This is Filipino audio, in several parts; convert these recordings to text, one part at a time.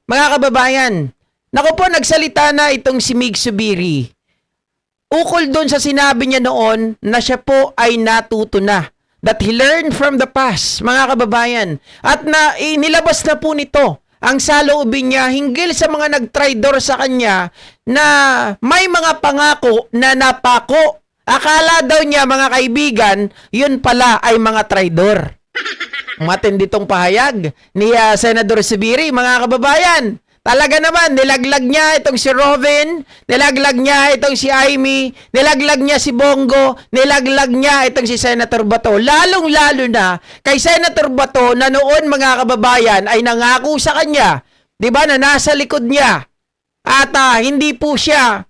mga kababayan, naku po, nagsalita na itong si Mig Zubiri. Ukol doon sa sinabi niya noon na siya po ay natuto na. That he learned from the past, mga kababayan. At na nilabas na po nito ang saloobin niya hinggil sa mga nagtraidor sa kanya na may mga pangako na napako. Akala daw niya, mga kaibigan, yun pala ay mga traidor. Matindi tong pahayag ni Senador Zubiri, mga kababayan. Talaga naman, nilaglag niya itong si Robin, nilaglag niya itong si Amy, nilaglag niya si Bongo, nilaglag niya itong si Senator Bato. Lalong-lalo na kay Senator Bato na noon, mga kababayan, ay nangako sa kanya, di ba, na nasa likod niya. At hindi po siya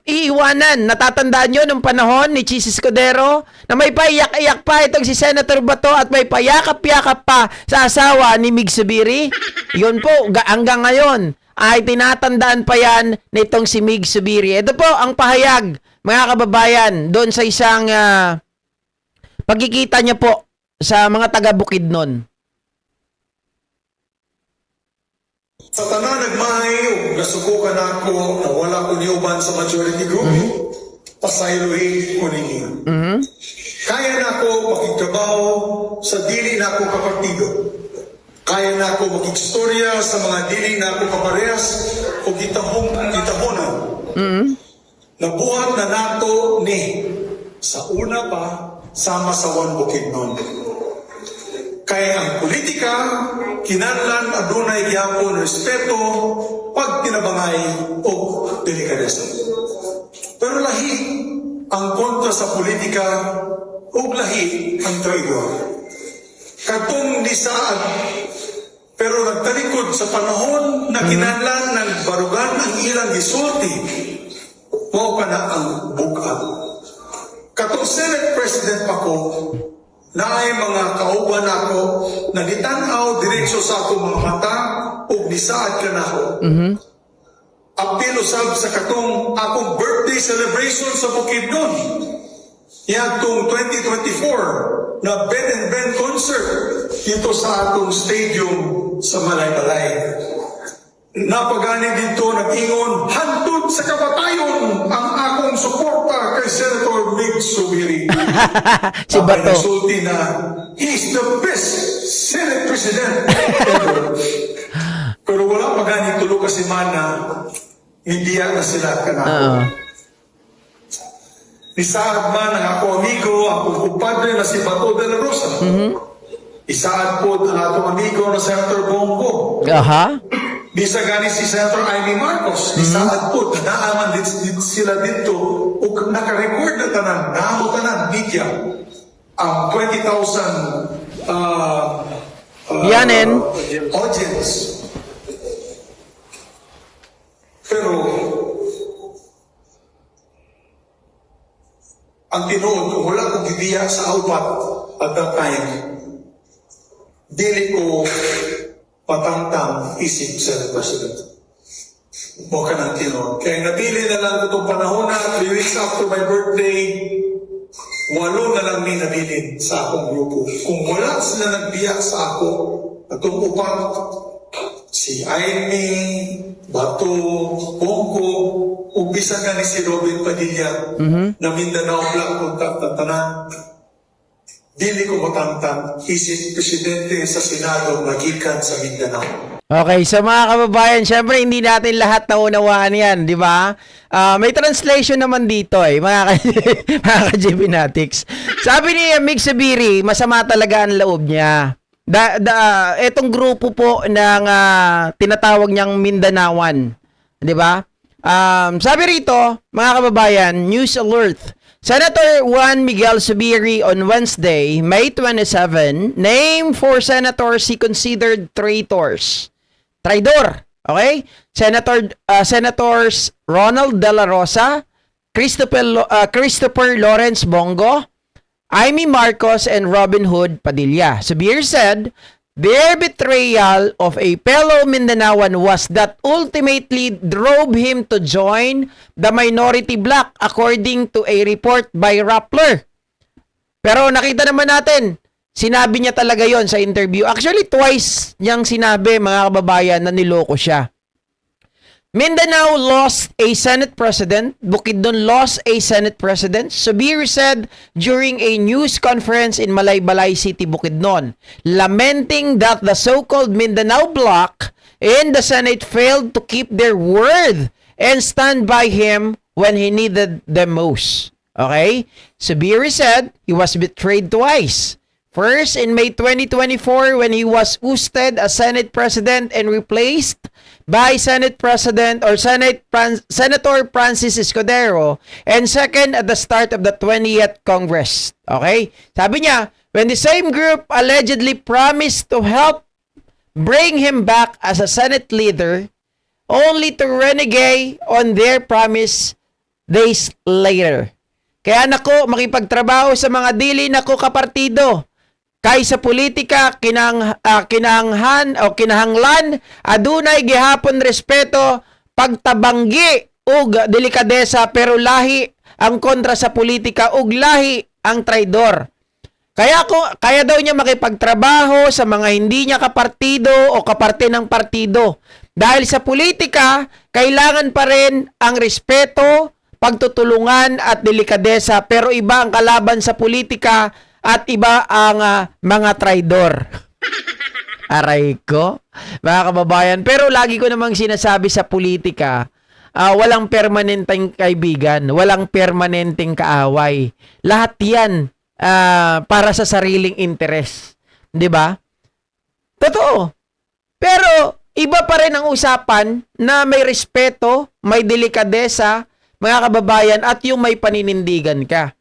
iiwanan. Natatandaan nyo nung panahon ni Chis Escudero na may paiyak-iyak pa itong si Senator Bato at may payakap-yakap pa sa asawa ni Mig Zubiri. Yun po, hanggang ngayon ay tinatandaan pa yan nitong si Mig Zubiri. Ito po ang pahayag, mga kababayan, doon sa isang pagkikita niya po sa mga taga Bukidnon. Sa tanan nagmahay ug nasubukan ako na wala ko niuban sa majority group, pasayloy ko ninyo. Kaya na ako makigtrabaho sa dili na ako kapartido. Kaya na ako makigstorya sa mga dili na ako kaparehas o gitahonan. Nabuhat na nato ni sa una pa sama sa One Bukidnon. Kaya ang politika, kinahanglan adunay gyapon respeto, pagtinabangay o delikadesa. Pero lahi ang kontra sa politika o lahi ang traidor. Katong lisaad, pero nagtalikod sa panahon na kinahanglan ng barugan ang ilang gisulti, mao pa na ang bukal. Katong Senate President pa ko, na ay mga kauban ako na nitanaw diretso sa akong mga mata o nisaad ka na ako. Apil usab sa katong akong birthday celebration sa Bukidnon. Yatong 2024 na Ben and Ben concert dito sa atong stadium sa Malaybalay. Napagani dito nag-ingon, hantod sa kapatayon ang akong suporta kay Senator Mig Zubiri. Si Bato. Nagsulti na, he's the best Senate President ever. Pero wala pagani tulo kasi mana, hindi na sila kanako. Isaad man ang ako amigo, akong kumpadre na si Bato de la Rosa. Isaad po ang atong amigo na Senator Bongo. Bisa gani si Senator Amy Marcos, isaad po, naaman din sila dito, o naka-record na tanan, naamo tanan, media, ang 20,000 Yanin. audience. Pero, ang tinuod, kung wala kong gibiya sa Alpat at that time, dili ko patangtang isip sa President. Huwag ka ng tinuod. Kaya napili na lang itong panahon na 3 weeks after my birthday, 8 na lang may nabilin sa akong grupo. Kung wala sila nagbiyak sa ako, atong upang si Amy, Bato, Bongo, umpisa nga ni si Robin Padilla, na Mindanao Black Contact at tanan. Dili ko matangtang isip presidente sa Senado magikan sa Mindanao. Okay, so mga kababayan, syempre hindi natin lahat naunawaan yan, di ba? May translation naman dito mga ka-JB Natics. Sabi ni Mig Zubiri, masama talaga ang loob niya. Etong grupo po ng tinatawag niyang Mindanawan, di ba? Sabi rito, mga kababayan, news alert. Senator Juan Miguel Zubiri on Wednesday, May 27, named 4 senators he considered traitors. Traidor, okay? Senators Ronald De La Rosa, Christopher Lawrence Bongo, Amy Marcos, and Robin Hood Padilla. Zubiri said, their betrayal of a fellow Mindanaoan was that ultimately drove him to join the minority bloc according to a report by Rappler. Pero nakita naman natin, Sinabi niya talaga yon sa interview. Actually, twice niyang sinabi, mga kababayan, na niloko siya. Mindanao lost a Senate President. Bukidnon lost a Senate President. Subiri said during a news conference in Malaybalay City, Bukidnon, lamenting that the so-called Mindanao bloc in the Senate failed to keep their word and stand by him when he needed them most. Okay? Subiri said he was betrayed twice. First, in May 2024, when he was ousted as Senate President and replaced by Senate President or Senator Francis Escudero. And second, at the start of the 20th Congress. Okay? Sabi niya, when the same group allegedly promised to help bring him back as a Senate leader, only to renege on their promise days later. Kaya nako, makipagtrabaho sa mga dili nako kapartido. Kaysa politika, kinahanglan, adunay gihapon respeto, pagtabanggi, ug delikadesa, pero lahi ang kontra sa politika, ug lahi ang traidor. Kaya daw niya makipagtrabaho sa mga hindi niya kapartido o kaparte ng partido. Dahil sa politika, kailangan pa rin ang respeto, pagtutulungan at delikadesa, pero iba ang kalaban sa politika at iba ang mga traidor. Aray ko, mga kababayan. Pero lagi ko namang sinasabi sa politika, walang permanenteng kaibigan, walang permanenteng kaaway. Lahat yan para sa sariling interes. 'Di ba? Totoo. Pero iba pa rin ang usapan na may respeto, may delikadesa, mga kababayan, at yung may paninindigan ka.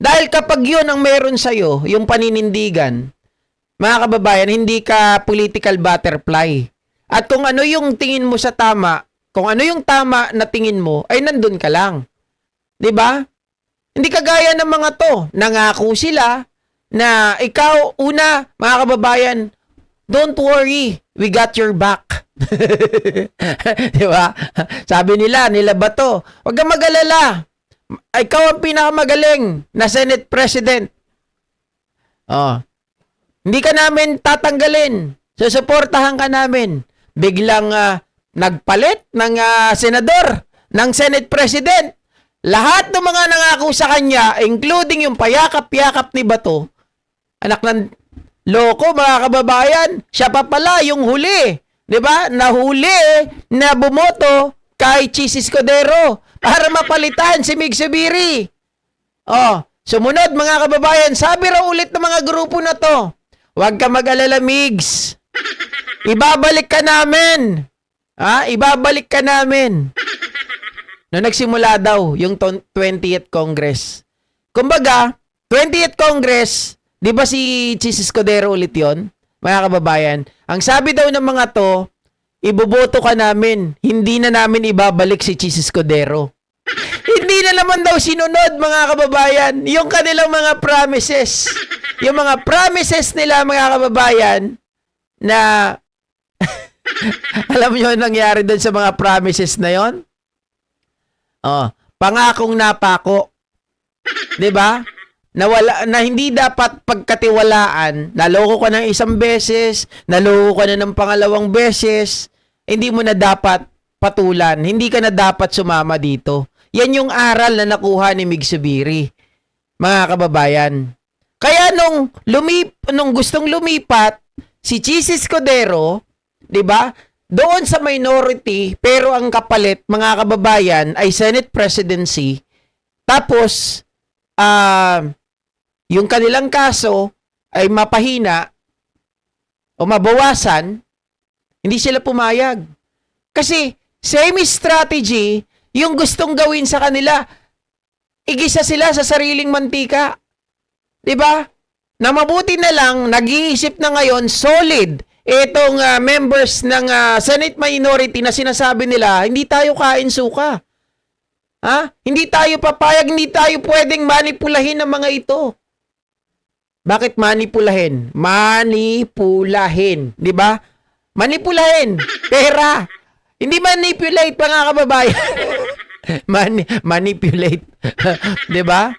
Dahil kapag yun ang meron sa'yo, yung paninindigan, mga kababayan, hindi ka political butterfly. At kung ano yung tingin mo sa tama, kung ano yung tama na tingin mo, ay nandun ka lang. 'Di ba? Hindi kagaya ng mga to. Nangako sila na ikaw, una, mga kababayan, don't worry, we got your back. Di ba? Sabi nila Bato, huwag kang mag-alala. Ikaw ang pinakamagaling na Senate President. Hindi ka namin tatanggalin. Susuportahan ka namin. Biglang nagpalit ng senador, ng Senate President. Lahat ng mga nangako sa kanya, including yung payakap-yakap ni Bato, anak ng loko, mga kababayan, siya pa pala yung huli. 'Di ba? Nahuli na bumoto kay Chis Escudero para mapalitan si Mig Subiri. Sumunod, mga kababayan, sabi raw ulit ng mga grupo na to, huwag ka mag-alala, Migs. Ibabalik ka namin. Ibabalik ka namin. Noong nagsimula daw yung 20th Congress. Kumbaga, 20th Congress, di ba si Chis Escudero ulit yon, mga kababayan? Ang sabi daw ng mga to, iboboto ka namin, hindi na namin ibabalik si Chis Escudero. Hindi na naman daw sinunod, mga kababayan, yung kanilang mga promises. Yung mga promises nila, mga kababayan, na alam nyo nangyari doon sa mga promises na yon? Pangakong napako. 'Di ba? Na hindi dapat pagkatiwalaan. Naloko ka ng isang beses, naloko ka na ng pangalawang beses, hindi mo na dapat patulan. Hindi ka na dapat sumama dito. Yan yung aral na nakuha ni Mig Subiri, mga kababayan. Kaya nung gustong lumipat si Chis Escudero, 'di ba? Doon sa minority, pero ang kapalit, mga kababayan, ay Senate presidency. Tapos, yung kanilang kaso ay mapahina o mabawasan, hindi sila pumayag. Kasi, same strategy, yung gustong gawin sa kanila, igisa sila sa sariling mantika. 'Di ba? Na mabuti na lang, nag-iisip na ngayon, solid, itong members ng Senate minority na sinasabi nila, hindi tayo kain suka. Hindi tayo papayag, hindi tayo pwedeng manipulahin ng mga ito. Bakit manipulahin? Manipulahin. 'Di ba? Manipulahin. Pera. Hindi manipulate, mga kababayan. Manipulate. 'Di ba?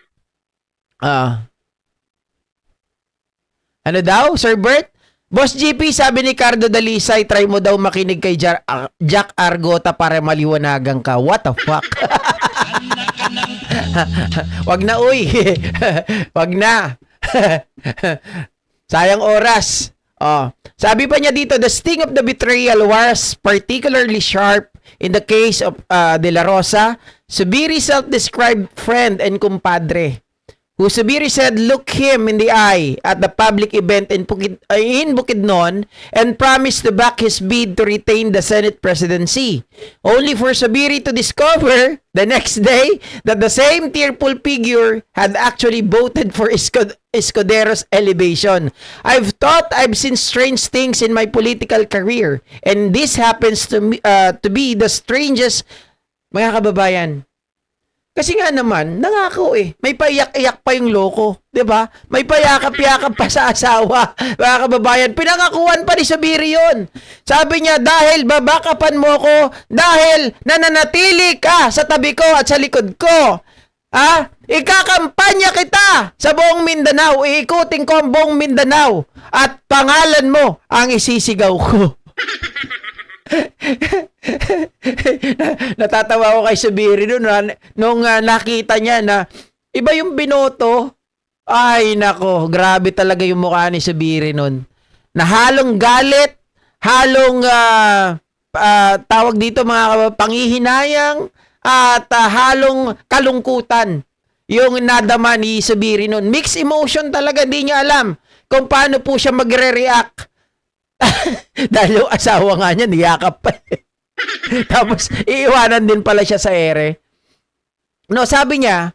Ano daw, Sir Bert? Boss GP, sabi ni Cardo Dalisay, try mo daw makinig kay Jack Argota para maliwanagan ka. What the fuck? Wag na, uy. Wag na. Sayang oras. Oh. Sabi pa niya dito, the sting of the betrayal was particularly sharp in the case of De La Rosa, Subiri self-described friend and kumpadre, who Subiri said look him in the eye at the public event in Bukidnon and promised to back his bid to retain the Senate presidency. Only for Subiri to discover the next day that the same tearful figure had actually voted for Escudero's elevation. I've thought I've seen strange things in my political career, and this happens to be the strangest, mga kababayan. Kasi nga naman, nangako eh. May paiyak-iyak pa yung loko. 'Di ba? May payakap-yakap pa sa asawa. Mga kababayan, pinangakuan pa ni Subiri yun. Sabi niya, dahil babakapan mo ko, dahil nananatili ka sa tabi ko at sa likod ko, ikakampanya kita sa buong Mindanao. Iikutin ko ang buong Mindanao. At pangalan mo ang isisigaw ko. Natatawa ko kay Subiri nung nakita niya na iba yung binoto. Ay nako, grabe talaga yung mukha ni Subiri nun. Na halong galit, halong tawag dito mga panghihinayang at halong kalungkutan yung nadama ni Subiri nun. Mixed emotion talaga, hindi niya alam kung paano po siya magre-react. Dahil yung asawa nga niya, niyakap pa. Tapos, iiwanan din pala siya sa ere. No, sabi niya,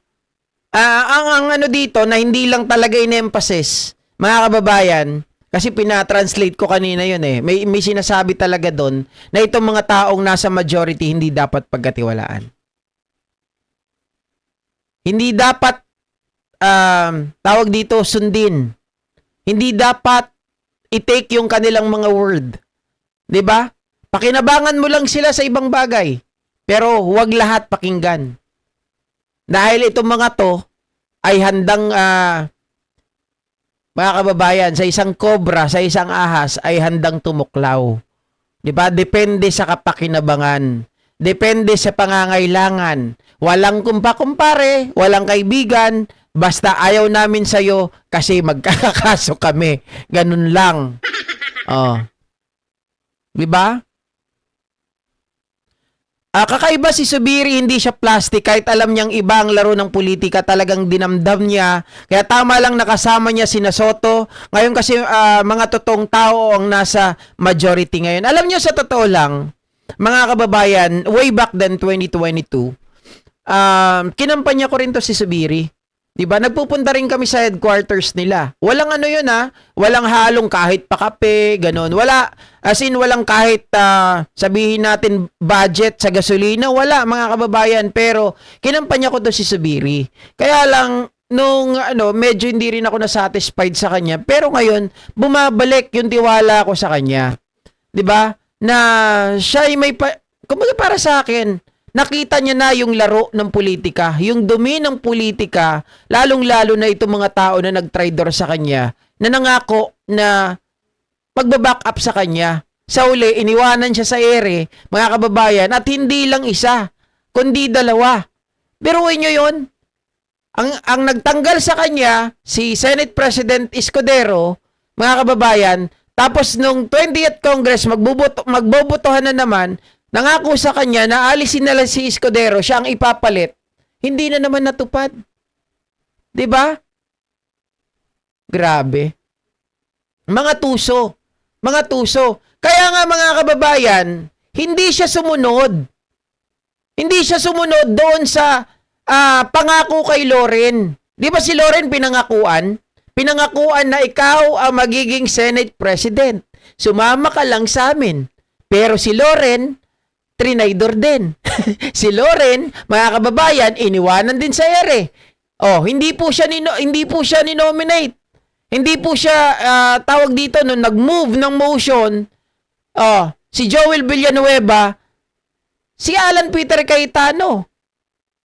ang ano dito, na hindi lang talaga in-emphasis, mga kababayan, kasi pinatranslate ko kanina yun eh, may sinasabi talaga doon, na itong mga taong nasa majority, hindi dapat pagkatiwalaan. Hindi dapat, tawag dito, sundin. Hindi dapat i-take yung kanilang mga word. 'Di ba? Pakinabangan mo lang sila sa ibang bagay. Pero huwag lahat pakinggan. Dahil itong mga to ay handang mga kababayan, sa isang kobra, sa isang ahas ay handang tumuklaw. 'Di ba? Depende sa kapakinabangan. Depende sa pangangailangan. Walang kumpa-kumpare, walang kaibigan, basta ayaw namin sa'yo kasi magkakakaso kami. Ganun lang. Oh. Diba? Kakaiba si Subiri, hindi siya plastic. Kahit alam niyang iba ang laro ng politika, talagang dinamdam niya. Kaya tama lang nakasama niya si Soto. Ngayon kasi mga totoong tao ang nasa majority ngayon. Alam niyo, sa totoo lang, mga kababayan, way back then, 2022, kinampanya ko rin to si Subiri. Diba? Nagpupunta rin kami sa headquarters nila. Walang ano yun walang halong kahit pakape, ganun. Wala, as in walang kahit sabihin natin budget sa gasolina. Wala, mga kababayan. Pero kinampanya ko to si Subiri. Kaya lang, nung medyo hindi rin ako nasatisfied sa kanya. Pero ngayon, bumabalik yung tiwala ko sa kanya. Diba? Na siya ay may kumbaga para sa akin, nakita niya na yung laro ng politika, yung dumi ng politika, lalong-lalo na itong mga tao na nag-traitor sa kanya, na nangako na magbaback up sa kanya. Sa uli, iniwanan siya sa ere, mga kababayan, at hindi lang isa, kundi dalawa. Biruin nyo yun. Ang nagtanggal sa kanya, si Senate President Escudero, mga kababayan, tapos nung 20th Congress, magbobotohan na naman, nangako sa kanya na alisin na lang si Escudero, siya ang ipapalit. Hindi na naman natupad. 'Di ba? Grabe. Mga tuso. Mga tuso. Kaya nga mga kababayan, hindi siya sumunod. Hindi siya sumunod doon sa pangako kay Loren. 'Di ba si Loren pinangakuan? Pinangakuan na ikaw ang magiging Senate President. Sumama ka lang sa amin. Pero si Loren, trinaydor din. Si Loren, mga kababayan, iniwanan din sa ere. Oh, hindi po siya ni-nominate. Hindi po siya tawag dito nung nag-move ng motion. Oh, si Joel Villanueva, si Alan Peter Cayetano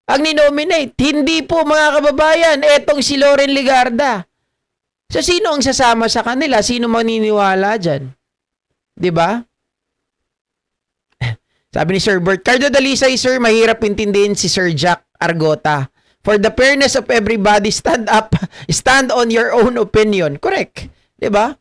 ang ni-nominate. Hindi po, mga kababayan, etong si Loren Legarda. So, sino ang sasama sa kanila? Sino maniniwala dyan? 'Di ba? Sabi ni Sir Bert, Cardo Dalisay, sir, mahirap intindihin si Sir Jack Argota. For the fairness of everybody, stand up, stand on your own opinion. Correct. 'Di ba?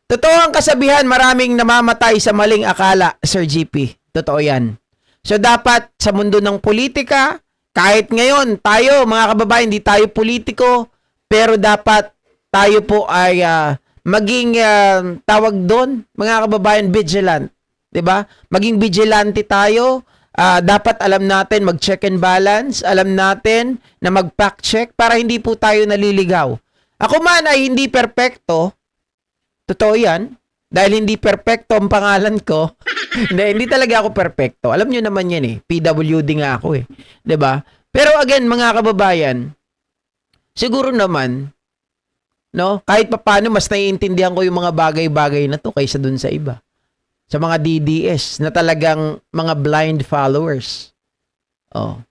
Totoo ang kasabihan, maraming namamatay sa maling akala, Sir GP. Totoo 'yan. So dapat sa mundo ng politika, kahit ngayon tayo, mga kababayan, hindi tayo politiko, pero dapat tayo po ay maging tawag doon, mga kababayan, vigilant. 'Di ba? Maging vigilante tayo. Dapat alam natin mag-check and balance, alam natin na mag-fact check para hindi po tayo naliligaw. Ako man ay hindi perpekto. Totoo 'yan. Dahil hindi perpekto ang pangalan ko. hindi talaga ako perpekto. Alam niyo naman 'yan eh. PWD nga ako eh. 'Di ba? Pero again, mga kababayan, siguro naman, no, kahit papaano mas naiintindihan ko yung mga bagay-bagay na to kaysa dun sa iba. Sa mga DDS na talagang mga blind followers. Oh.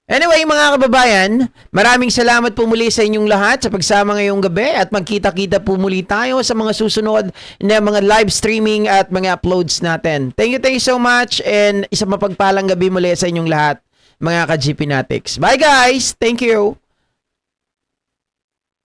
Anyway, mga kababayan, maraming salamat po muli sa inyong lahat sa pagsama ngayong gabi at magkita-kita po muli tayo sa mga susunod na mga live streaming at mga uploads natin. Thank you so much and isang mapagpalang gabi muli sa inyong lahat, mga ka-GP Natics. Bye guys! Thank you!